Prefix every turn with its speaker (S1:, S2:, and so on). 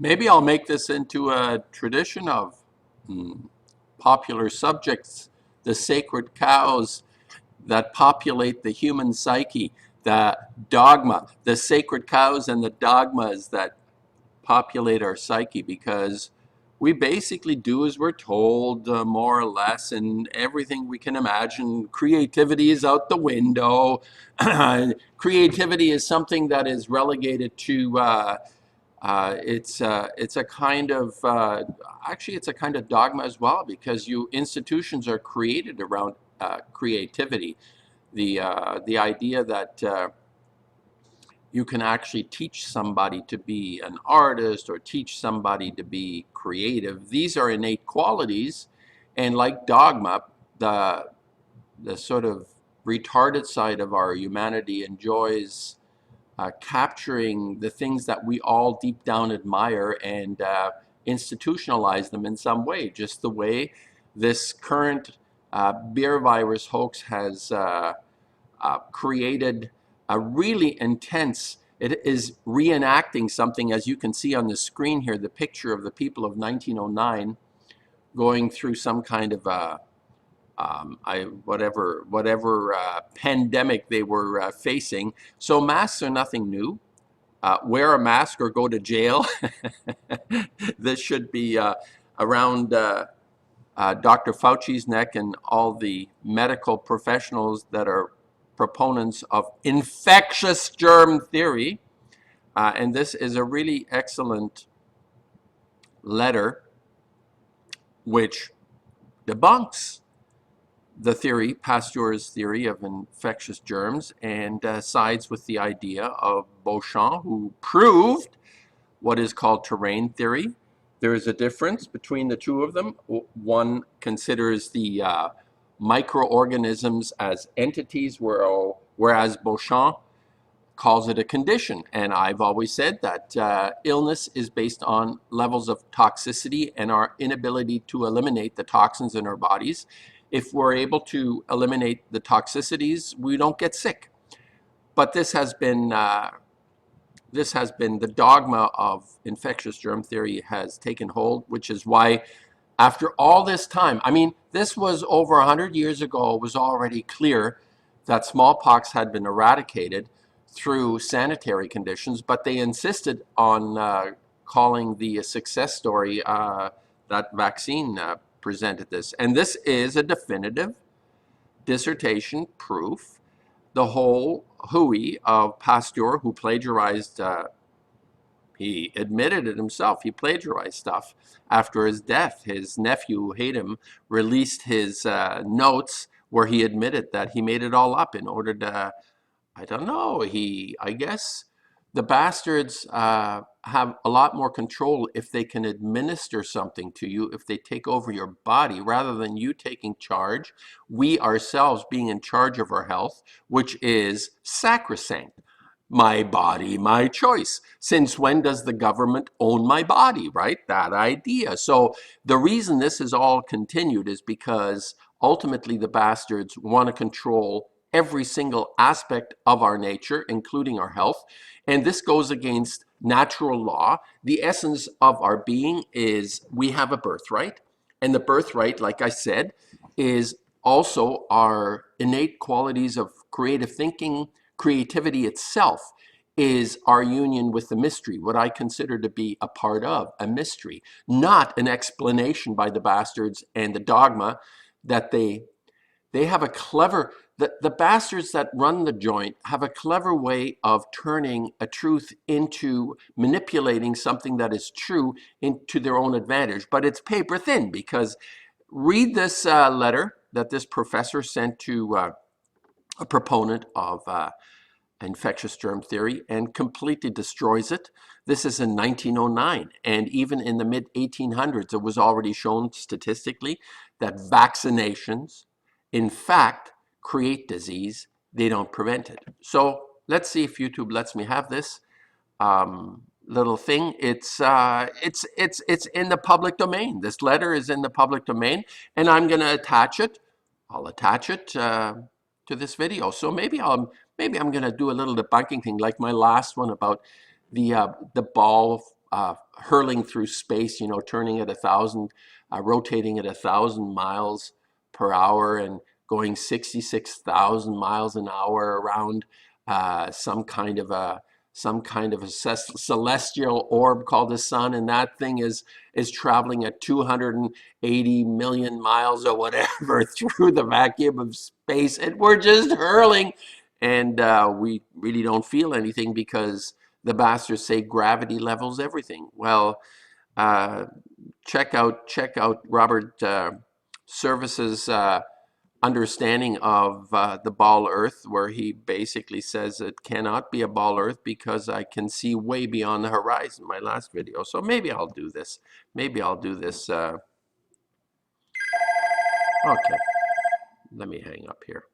S1: Maybe I'll make this into a tradition of hmm, popular subjects, the sacred cows that populate the human psyche, the dogma, the sacred cows and the dogmas that populate our psyche, because we basically do as we're told, more or less, and everything we can imagine. Creativity is out the window. Creativity is something that is relegated to it's a kind of actually it's a kind of dogma as well, because institutions are created around creativity. The idea that you can actually teach somebody to be an artist or teach somebody to be creative. These are innate qualities, and like dogma, the sort of retarded side of our humanity enjoys capturing the things that we all deep down admire and institutionalize them in some way, just the way this current beer virus hoax has created a really intense, it is reenacting something, as you can see on the screen here, the picture of the people of 1909 going through some kind of whatever pandemic they were facing. So masks are nothing new. Wear a mask or go to jail. This should be around Dr. Fauci's neck and all the medical professionals that are proponents of infectious germ theory. And this is a really excellent letter which debunks the theory, Pasteur's theory of infectious germs, and sides with the idea of Béchamp, who proved what is called terrain theory. There is a difference between the two of them. One considers the microorganisms as entities, whereas Béchamp calls it a condition. And I've always said that illness is based on levels of toxicity and our inability to eliminate the toxins in our bodies. If we're able to eliminate the toxicities, we don't get sick. But this has been the dogma of infectious germ theory has taken hold, which is why after all this time, I mean, this was over 100 years ago, it was already clear that smallpox had been eradicated through sanitary conditions, but they insisted on calling the success story that vaccine presented this. And this is a definitive dissertation proof. The whole hooey of Pasteur, who plagiarized, he admitted it himself, he plagiarized stuff. After his death, his nephew, who hated him, released his notes where he admitted that he made it all up in order to, I don't know, I guess the bastards have a lot more control if they can administer something to you, if they take over your body, rather than you taking charge, we ourselves being in charge of our health, which is sacrosanct. My body, my choice. Since when does the government own my body, right? That idea. So the reason this is all continued is because ultimately the bastards want to control every single aspect of our nature, including our health. And this goes against natural law. The essence of our being is we have a birthright. And the birthright, like I said, is also our innate qualities of creative thinking. Creativity itself is our union with the mystery, what I consider to be a part of a mystery, not an explanation by the bastards and the dogma that they have a clever, the bastards that run the joint have a clever way of turning a truth into manipulating something that is true into their own advantage. But it's paper thin, because read this letter that this professor sent to a proponent of infectious germ theory and completely destroys it. This is in 1909, and even in the mid-1800s, it was already shown statistically that vaccinations, in fact, create disease. They don't prevent it. So let's see if YouTube lets me have this little thing. It's in the public domain. This letter is in the public domain, and I'm going to attach it. I'll attach it to this video. So maybe I'm going to do a little debunking thing like my last one about the ball hurling through space, you know, turning at 1,000, rotating at 1,000 miles per hour and going 66,000 miles an hour around some kind of a celestial orb called the sun, and that thing is traveling at 280 million miles or whatever through the vacuum of space, and we're just hurling, and we really don't feel anything because the bastards say gravity levels everything. Well, uh, check out Robert Service's understanding of the ball Earth, where he basically says it cannot be a ball Earth because I can see way beyond the horizon. My last video. So maybe I'll do this. Maybe I'll do this. Okay, let me hang up here.